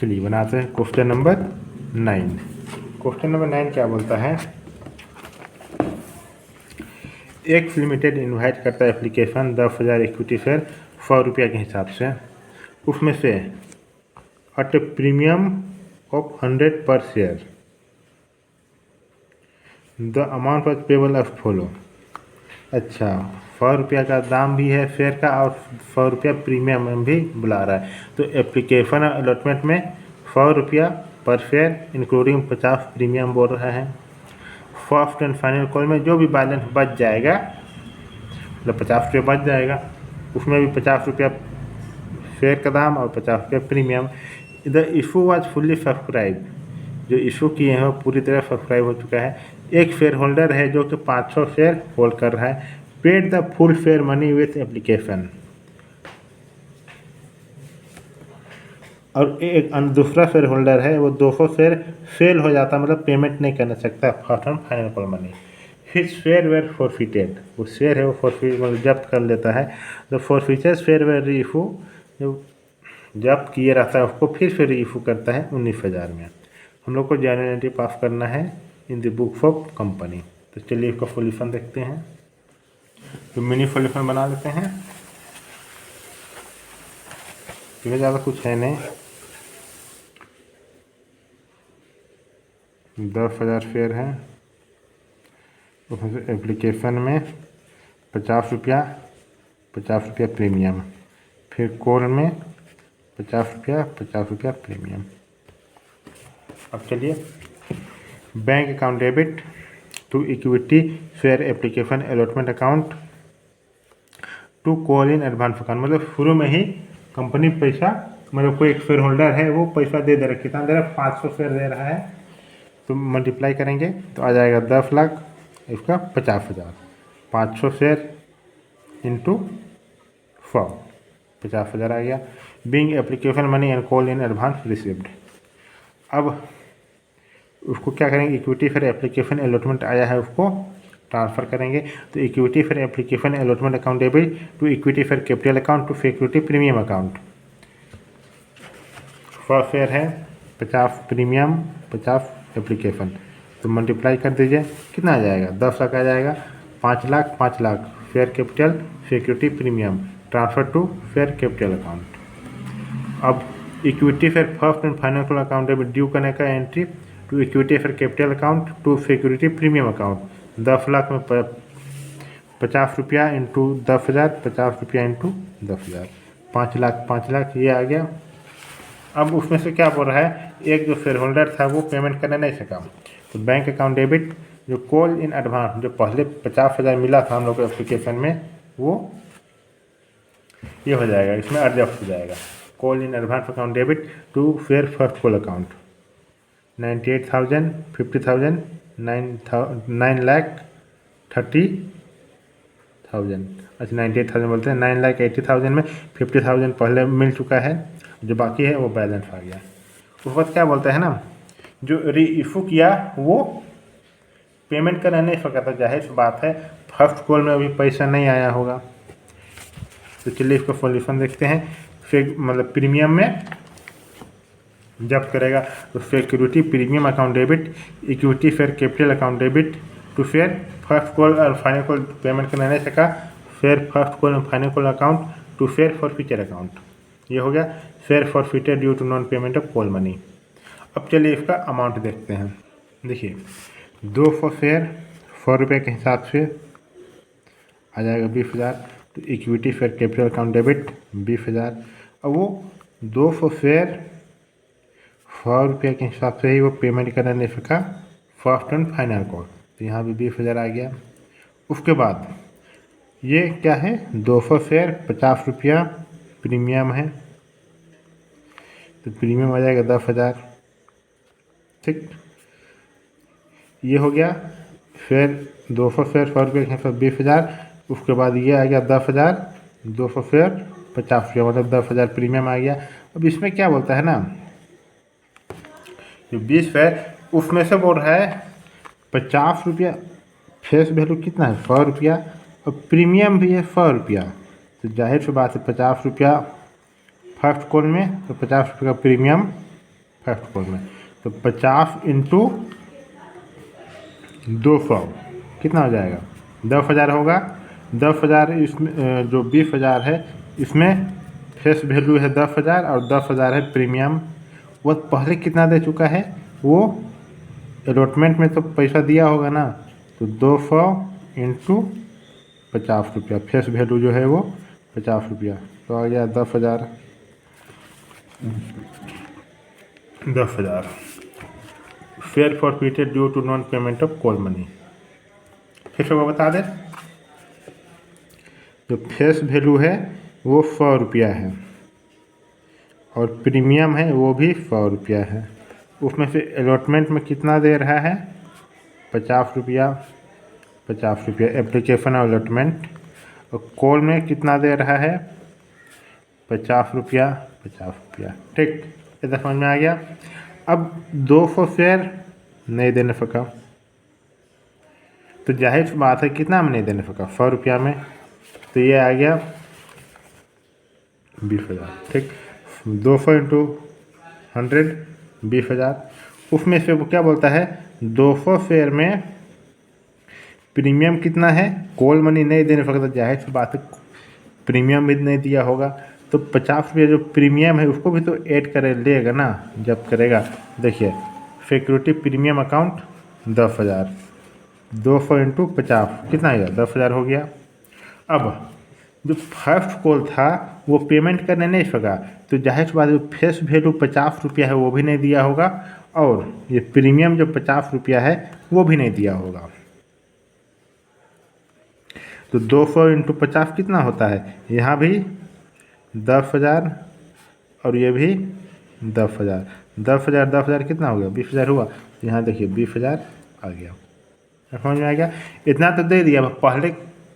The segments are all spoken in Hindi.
चलिए बनाते हैं क्वेश्चन नंबर 9। क्वेश्चन नंबर 9 क्या बोलता है, एक्स लिमिटेड इन्वाइट करता है एप्लीकेशन 10,000 इक्विटी शेयर 100 रुपया के हिसाब से, उसमें से अट प्रीमियम ऑफ 100 पर share the amount of payable of follow. अच्छा, 100 रुपया का दाम भी है शेयर का और 100 रुपया प्रीमियम में भी बुला रहा है। तो एप्लीकेशन अलॉटमेंट में 100 रुपया पर शेयर इंक्लूडिंग 50 प्रीमियम बोल रहा है। फर्स्ट एंड फाइनल कॉल में जो भी बैलेंस बच जाएगा, मतलब 50 रुपया बच जाएगा, उसमें भी 50 रुपया शेयर का दाम और 50 रुपया premium. The issue was fully subscribe, जो इशू किए हैं वो पूरी तरह सब्सक्राइब हो चुका है। एक शेयर होल्डर है जो कि 500 शेयर होल्ड कर रहा है। Paid the full share money with application, और एक दूसरा शेयर होल्डर है वो 200 शेयर फेल हो जाता, मतलब पेमेंट नहीं करना सकता first and final call money. His share were forfeited, वो शेयर है वो फॉरफिट मतलब जब्त कर लेता है। The forfeited share were reissue, जो जब्त किए रहता है उसको फिर से रीइशू करता है 19,000 में। हम लोग को जनरलिटी पास करना है in the books of company. तो चलिए इसका सोल्यूशन देखते हैं। तो मिनी सोल्यूशन बना लेते हैं, क्योंकि ज़्यादा कुछ है नहीं। 10,000 शेयर हैं, उसमें एप्लीकेशन में 50 रुपया प्रीमियम, फिर कॉल में 50 रुपया प्रीमियम। अब चलिए, bank account debit to equity share application allotment account to call in advance account, मतलब शुरू में ही कंपनी पैसा, मतलब कोई एक शेयर होल्डर है वो पैसा दे रहा है। कितना दे रहा है? 500 शेयर दे रहा है। तो मल्टीप्लाई करेंगे तो आ जाएगा 10 लाख, इसका 50,000। 500 शेयर इंटू 100, 50,000 आ गया। Being application money and call in advance received. अब उसको क्या करेंगे, इक्विटी फिर एप्लीकेशन अलॉटमेंट आया है उसको ट्रांसफ़र करेंगे। तो इक्विटी फिर application allotment account debit to equity फिर capital account to security premium account. 100 share है, 50 प्रीमियम, 50 एप्लीकेशन, तो मल्टीप्लाई कर दीजिए, कितना आ जाएगा? 10 लाख आ जाएगा। 5 lakh, 5 lakh share capital security premium transfer to share capital account. अब इक्विटी फिर first and final account debit due करने का एंट्री टू इक्विटी फिर capital account to security premium account. 10 lakh में 50 रुपया इंटू 10,000, 50 रुपया इंटू 10,000, 5 लाख ये आ गया। अब उसमें से क्या बोल रहा है, एक जो शेयर होल्डर था वो पेमेंट करने नहीं सका, तो बैंक अकाउंट डेबिट जो कॉल इन एडवांस, जो पहले 50,000 मिला था हम लोग को एप्लीकेशन में, वो ये हो जाएगा, इसमें एडजस्ट हो जाएगा। Call in advance account debit to share first call account 98,000, 50,000, 9,30,000। अच्छा, 98,000 बोलते हैं, 9,80,000 में 50,000 पहले मिल चुका है, जो बाकी है वो बैलेंस आ गया। उस वक्त क्या बोलता है ना, जो री इशू किया वो पेमेंट करना नहीं सका था, जाहिर सी बात है फर्स्ट कॉल में अभी पैसा नहीं आया होगा। तो चलिए इसका सॉल्यूशन देखते हैं। फिर मतलब प्रीमियम में जब करेगा तो security premium account debit equity share capital account debit to share first call और फाइनल कॉल पेमेंट करना नहीं सका, फेयर फर्स्ट कॉल और final call account to share forfeiture account. ये हो गया share forfeiture due to non payment of call money. अब चलिए इसका अमाउंट देखते हैं। देखिए, 200 शेयर 100 रुपये के हिसाब से आ जाएगा 20,000। तो equity share capital account debit 20,000। अब वो 200 शेयर 100 रुपये के हिसाब से ही वो पेमेंट करने नहीं सका फर्स्ट एंड फाइनल कॉल, तो यहाँ भी 20,000 आ गया। उसके बाद ये क्या है, 200 शेयर 50 रुपया प्रीमियम है, तो प्रीमियम आ जाएगा 10,000। ठीक, ये हो गया। फिर 200 शेयर 100 रुपये के हिसाब से 20,000। उसके बाद ये आ गया 10,000, 200 शेयर 50 रुपया, मतलब 10,000 प्रीमियम आ गया। अब इसमें क्या बोलता है ना, जो 20 है उसमें से बोल रहा है 50 रुपया फेस वैल्यू कितना है, 100 रुपया, और प्रीमियम भी है 100 रुपया। तो जाहिर सी बात है 50 रुपया फर्स्ट कॉल में, तो 50 रुपये का प्रीमियम फर्स्ट कॉल में। तो 50 इंटू 200 कितना हो जाएगा? 10,000 होगा। 10,000 इसमें जो 20,000 है इसमें फेस वैल्यू है 10,000 और 10,000 है प्रीमियम। वो पहले कितना दे चुका है? वो अलॉटमेंट में तो पैसा दिया होगा ना, तो 200 इंटू 50 रुपया, फेस वैल्यू जो है वो 50 रुपया, तो आ गया 10,000। 10,000 share forfeited due to non payment of call money. फिर से वो बता दें, जो फेस वैल्यू है वो 100 रुपया है और प्रीमियम है वो भी 100 रुपया है। उसमें से अलॉटमेंट में कितना दे रहा है? 50 रुपया, 50 रुपया एप्लीकेशन और अलॉटमेंट। और कॉल में कितना दे रहा है? 50 रुपया, 50 रुपया। ठीक, इतना समझ में आ गया। अब 200 शेयर नहीं देने सका, तो जाहिर सी बात है कितना में नहीं देने सका? 100 रुपया में। तो ये आ गया 20,000। ठीक, 200 इंटू 100 20,000। उसमें से वो क्या बोलता है? 200 शेयर में प्रीमियम कितना है? कॉल मनी नहीं देने सकता, जाहिर सी बात है प्रीमियम भी नहीं दिया होगा, तो 50 रुपये जो प्रीमियम है उसको भी तो ऐड करे लेगा ना जब करेगा। देखिए, सिक्योरिटी प्रीमियम अकाउंट 10,000, 200 इंटू 50 कितना आएगा? 10,000 हो गया। अब जो फर्स्ट कॉल था वो पेमेंट करने नहीं सका, तो जाहिर सी बात है फेस वैल्यू 50 रुपया है वो भी नहीं दिया होगा, और ये प्रीमियम जो 50 रुपया है वो भी नहीं दिया होगा। तो 200 इंटू 50 कितना होता है? यहाँ भी 10,000 और ये भी 10,000। 10,000 10,000 कितना हो गया? 20,000 हुआ। तो यहाँ देखिए 20,000 आ गया। समझ में आ गया? इतना तो दे दिया। पहले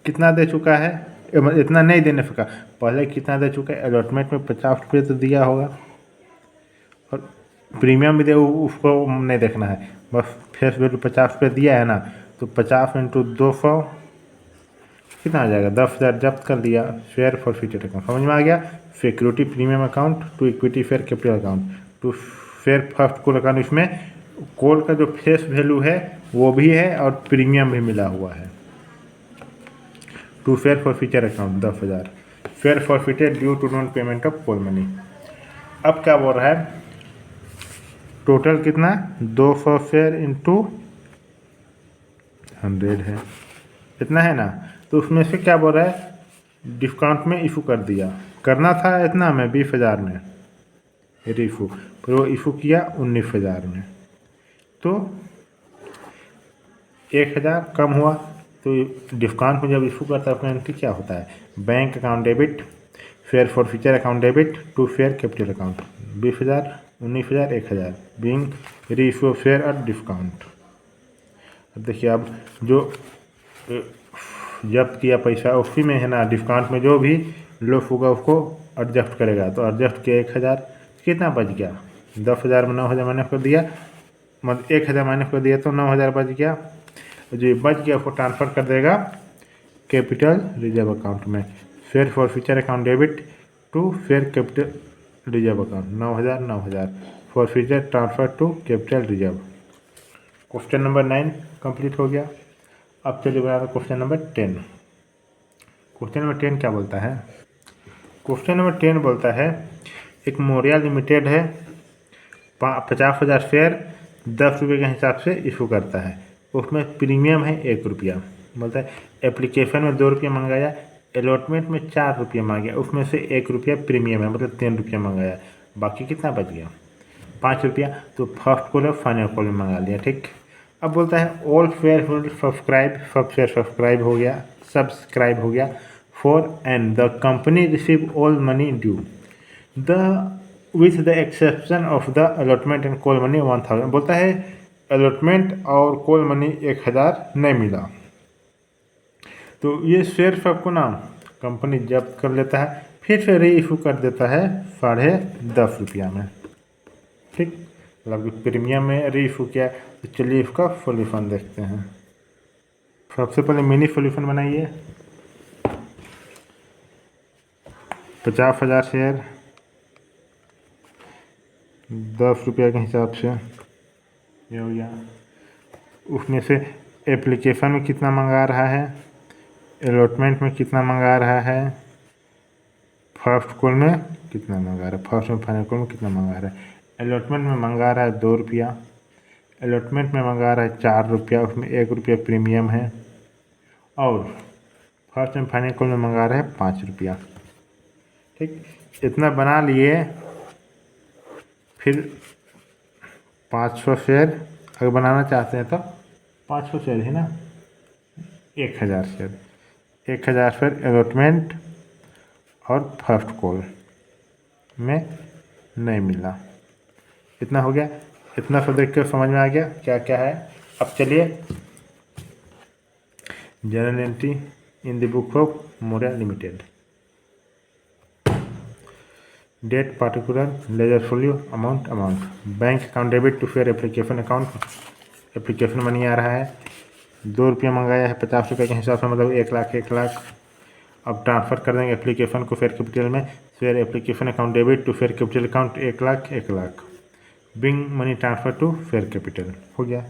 कितना दे चुका है? इतना नहीं देने सका, पहले कितना दे चुका है? अलॉटमेंट में 50 रुपये तो दिया होगा, और प्रीमियम भी दे उसको नहीं देखना है, बस फेस वैल्यू 50 रुपये दिया है ना, तो 50 इंटू 200 कितना आ जाएगा? 10,000 जब्त कर लिया। Share forfeited account. समझ में आ गया? Security premium account to equity share capital account to share first call account. इसमें कॉल का जो फेस वैल्यू है वो भी है और प्रीमियम भी मिला हुआ है। To share forfeited account 10,000, share forfeited due to non payment of call money. अब क्या बोल रहा है? टोटल कितना? 200 शेयर इंटू 100 है, इतना है ना। तो उसमें से क्या बोल रहा है? डिस्काउंट में इशू कर दिया, करना था इतना में 20,000 में इशू, फिर वो इशू किया 19,000 में, तो 1,000 कम हुआ। तो डिस्काउंट में जब इशू करता है पेनल्टी क्या होता है? Bank account debit, share forfeiture account debit to share capital account. 20,000 19,000 1,000 being reissue share और डिस्काउंट। अब देखिए, अब जो जब्त किया पैसा उसी में है ना, डिस्काउंट में जो भी लॉस होगा उसको एडजस्ट करेगा। तो एडजस्ट किया 1,000, कितना बच गया? 10,000 में 9,000 माइनस कर दिया, मतलब 1,000 माइनस कर दिया तो 9,000 बच गया। जो बच गया उसको ट्रांसफ़र कर देगा कैपिटल रिजर्व अकाउंट में। Share forfeiture account debit to share capital reserve account. 9,000 9,000 forfeiture transfer to capital reserve. Question number 9 complete हो गया। अब चलिए बना क्वेश्चन नंबर 10। क्वेश्चन नंबर 10 क्या बोलता है? क्वेश्चन नंबर 10 बोलता है, एक मोरिया लिमिटेड है, 50,000 शेयर 10 रुपये के हिसाब से इशू करता है। उसमें प्रीमियम है 1 रुपया। बोलता है एप्लीकेशन में 2 रुपये मंगाया, अलॉटमेंट में 4 रुपये मांगे, उसमें से 1 रुपया प्रीमियम है, मतलब 3 रुपया मंगाया, बाकी कितना बच गया? 5 रुपया। तो फर्स्ट कॉल और फाइनल कॉल में मंगा लिया। ठीक, अब बोलता है ऑल फेयर सब्सक्राइब, सब शेयर सब्सक्राइब हो गया for and the company receive all money due with the exception of the allotment and call money 1,000। बोलता है अलॉटमेंट और कॉल मनी 1,000 नहीं मिला, तो ये शेयर सबको ना कंपनी जब्त कर लेता है, फिर से री इशू कर देता है 10.5 रुपया में। ठीक, मतलब प्रीमियम में री इशू किया। तो चलिए इसका सोल्यूशन देखते हैं। सबसे पहले मिनी सोल्यूशन बनाइए। 50,000 शेयर 10 रुपया के हिसाब से ये हो गया। उसमें से एप्लीकेशन में कितना मंगा रहा है, अलॉटमेंट में कितना मंगा रहा है, फर्स्ट कॉल में कितना मंगा रहा है, फर्स्ट और फाइनल कॉल में कितना मंगा रहा है। अलॉटमेंट में मंगा रहा है 2 रुपया, अलॉटमेंट में मंगा रहा है 4 रुपया, उसमें 1 रुपया प्रीमियम है, और फर्स्ट एंड फाइनल कॉल में मंगा रहा है 5 रुपया। ठीक, इतना बना लिए। फिर 500 शेयर अगर बनाना चाहते हैं तो 500 शेयर है ना, 1000 शेयर, 1000 शेयर अलॉटमेंट और फर्स्ट कॉल में नहीं मिला। इतना हो गया। इतना सब देख कर समझ में आ गया क्या क्या है। अब चलिए journal entry in the book of Maurya limited. Date particular ledger folio amount bank account debit to share application account, application money आ रहा है 2 रुपया मंगाया है 50 रुपये के हिसाब से, मतलब 1 लाख। अब ट्रांसफ़र कर देंगे एप्लीकेशन को फेयर कैपिटल में, share application account debit to share capital account 1 lakh being money transfer to share capital हो गया।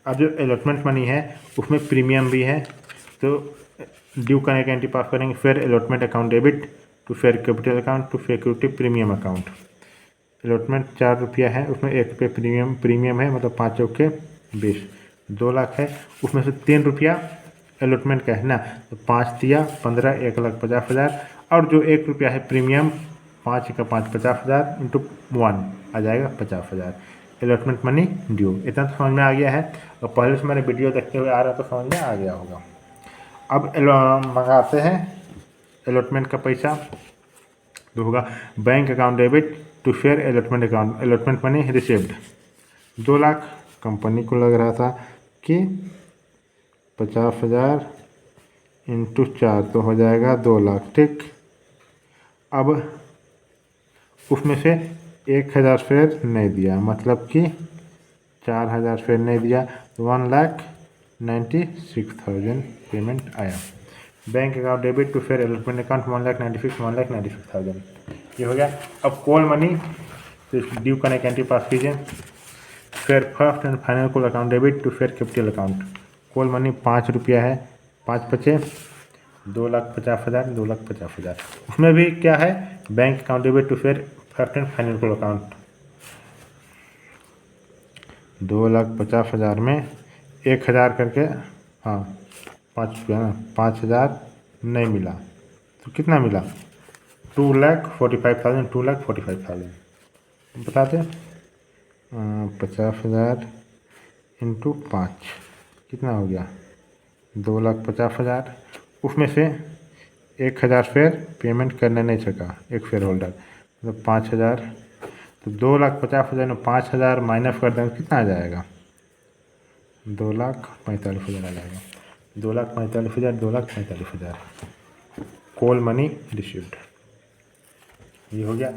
अब जो अलॉटमेंट मनी है उसमें प्रीमियम भी है, तो ड्यू करने का एंट्री पास करेंगे, share allotment account debit to share capital account to security premium account. Allotment 4 रुपया है, उसमें 1 रुपये प्रीमियम है, मतलब 5 चौके 20, 2 लाख है। उसमें से 3 रुपया अलॉटमेंट का है ना, तो 5 दिया 15, 1,50,000, और जो 1 रुपया है प्रीमियम 5 का 5 50,000 इंटू 1 आ जाएगा 50,000 अलॉटमेंट मनी ड्यू। इतना तो समझ में आ गया है, और पहले से मैंने वीडियो देखते हुए आ रहा तो समझ में आ गया होगा। अब मंगाते हैं अलॉटमेंट का पैसा, तो होगा bank account debit to share allotment account, allotment money received 2 lakh. Company को लग रहा था कि 50,000 इंटू 4 तो हो जाएगा 2 लाख। ठीक, अब उसमें से 1,000 शेयर नहीं दिया, मतलब कि 4,000 शेयर नहीं दिया, तो 1,96,000 पेमेंट आया। Bank account debit to share allotment account 1,96,000 ये हो गया। अब कॉल मनी ड्यू करने की एंट्री पास कीजिए, share first and final call account debit to share capital account. Call money 5 रुपया है, 5 पचे 2,50,000, 2,50,000। उसमें भी क्या है, bank account debit to share first and final call account 2,50,000 में 1,000 करके, हाँ 5 रुपया ना, 5,000 नहीं मिला तो कितना मिला, 2,45,000, 2,45,000 बताते 50,000 इंटू 5 कितना हो गया 2,50,000। उसमें से 1,000 शेयर पेमेंट करने नहीं सका एक शेयर होल्डर, मतलब 5,000, तो 2,50,000 में 5,000 माइनस कर देंगे कितना आ जाएगा, 2,45,000 आ जाएगा, 2,45,000, 2,45,000 कॉल मनी रिसीव्ड ये हो गया।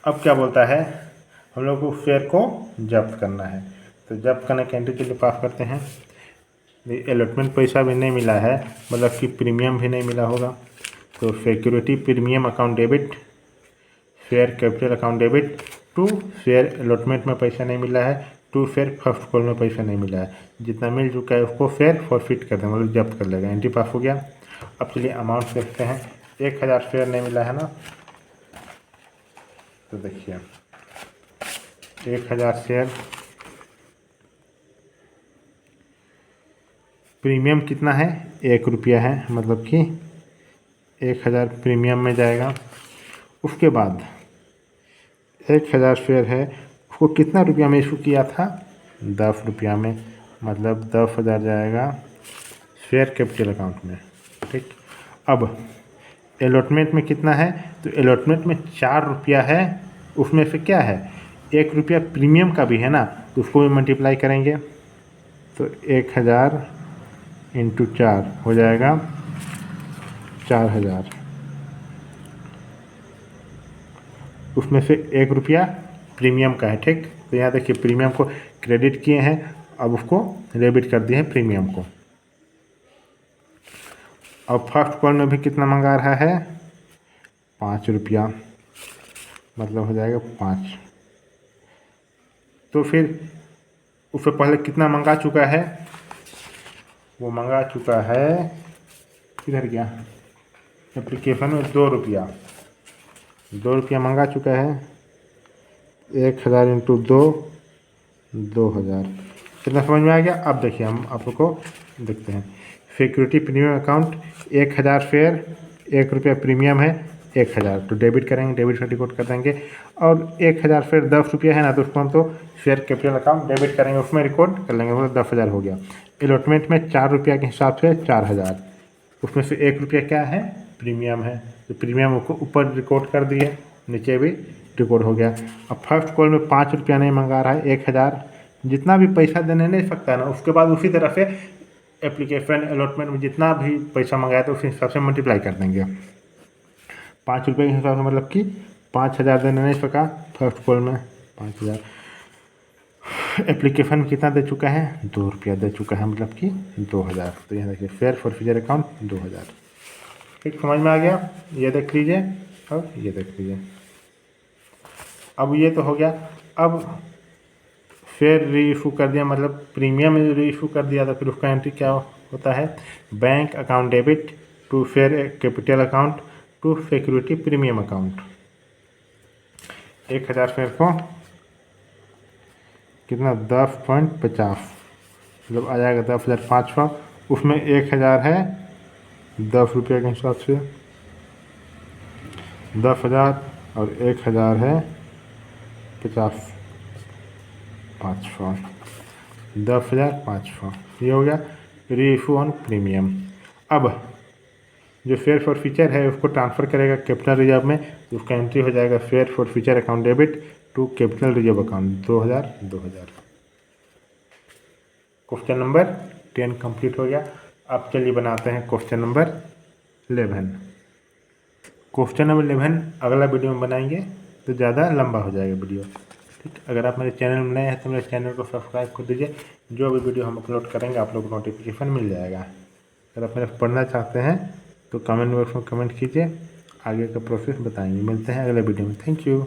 अब क्या बोलता है, हम लोग को शेयर को जब्त करना है, तो जब्त करने के एंट्री के लिए पास करते हैं। अलॉटमेंट पैसा भी नहीं मिला है, मतलब कि प्रीमियम भी नहीं मिला होगा, तो security premium account debit share capital account debit to share allotment में पैसा नहीं मिला है, टू शेयर फर्स्ट कॉल में पैसा नहीं मिला है, जितना मिल चुका है उसको शेयर फॉरफिट कर देंगे, मतलब जब्त कर लेगा। एंट्री पास हो गया। अब चलिए अमाउंट देखते हैं, 1,000 शेयर नहीं मिला है ना, तो देखिए 1,000 शेयर, प्रीमियम कितना है 1 रुपया है, मतलब कि 1,000 प्रीमियम में जाएगा। उसके बाद 1,000 शेयर है, उसको कितना रुपया में इशू किया था, 10 रुपया में, मतलब 10,000 जाएगा शेयर कैपिटल अकाउंट में। ठीक, अब अलॉटमेंट में कितना है, तो अलॉटमेंट में 4 रुपया है, उसमें से क्या है 1 रुपया प्रीमियम का भी है ना, तो उसको भी मल्टीप्लाई करेंगे, तो 1,000 इंटू 4 हो जाएगा 4,000। उसमें से 1 रुपया प्रीमियम का है। ठीक, तो यहाँ देखिए प्रीमियम को क्रेडिट किए हैं, अब उसको डेबिट कर दिए हैं प्रीमियम को। अब फर्स्ट कॉल में भी कितना मंगा रहा है 5 रुपया, मतलब हो जाएगा 5, तो फिर उससे पहले कितना मंगा चुका है, वो मंगा चुका है, किधर गया एप्लीकेशन में, 2 रुपया, 2 रुपया मंगा चुका है। 1000 इंटू 2, 2000, कितना समझ में आ गया। अब देखिए हम आप लोग को देखते हैं। सिक्योरिटी प्रीमियम अकाउंट 1000 शेयर, 1 रुपया प्रीमियम है, 1000 तो डेबिट करेंगे, डेबिट का डिकोड कर देंगे। और 1000 शेयर 10 रुपया है ना, तो उसको हम तो शेयर कैपिटल अकाउंट डेबिट करेंगे, उसमें रिकॉर्ड कर लेंगे, मतलब 10,000 हो गया। अलॉटमेंट में 4 रुपया के हिसाब से 4000, उसमें से 1 रुपया क्या है, प्रीमियम है, तो प्रीमियम को ऊपर रिकॉर्ड कर दिए, नीचे भी रिकॉर्ड हो गया। अब फर्स्ट कॉल में 5 रुपया नहीं मंगा रहा है, 1000, जितना भी पैसा देने नहीं सकता है ना, उसके बाद उसी तरह से एप्लीकेशन अलॉटमेंट में जितना भी पैसा मंगाया तो उस हिसाब से मल्टीप्लाई कर देंगे। 5 रुपये के हिसाब से मतलब कि 5000 देने नहीं सका फर्स्ट कॉल में, 5000। एप्लीकेशन में कितना दे चुका है, 2 रुपया दे चुका है, मतलब कि 2000। तो यहाँ देखिए फेयर फॉर फ्यूचर अकाउंट 2000। ठीक समझ में आ गया। ये देख लीजिए और ये देख लीजिए। अब ये तो हो गया। अब फेयर री इशू कर दिया, मतलब प्रीमियम री इशू कर दिया, तो फिर उसका एंट्री क्या होता है, bank account debit to share capital account to security premium account. 1000 share को कितना 10.50, मतलब आ जाएगा 10,500। उसमें 1000 है 10 रुपये के हिसाब से, 10,000 और 1000 है 50, 500, 10,500। ये हो गया री इशू ऑन प्रीमियम। अब जो फेयर फॉर फ्यूचर है उसको ट्रांसफ़र करेगा कैपिटल रिजर्व में, तो उसका एंट्री हो जाएगा share forfeiture account debit to capital reserve account 2000, 2000। Question number 10 complete हो गया। अब चलिए बनाते हैं क्वेश्चन नंबर 11। क्वेश्चन नंबर 11 अगला वीडियो में बनाएंगे, तो ज़्यादा लंबा हो जाएगा वीडियो। ठीक, अगर आप मेरे चैनल में नए हैं तो मेरे चैनल को सब्सक्राइब कर दीजिए, जो भी वीडियो हम अपलोड करेंगे आप लोग को नोटिफिकेशन मिल जाएगा। अगर आप मेरे पढ़ना चाहते हैं तो कमेंट बॉक्स में कमेंट कीजिए, आगे का प्रोसेस बताएंगे। मिलते हैं अगले वीडियो में। Thank you.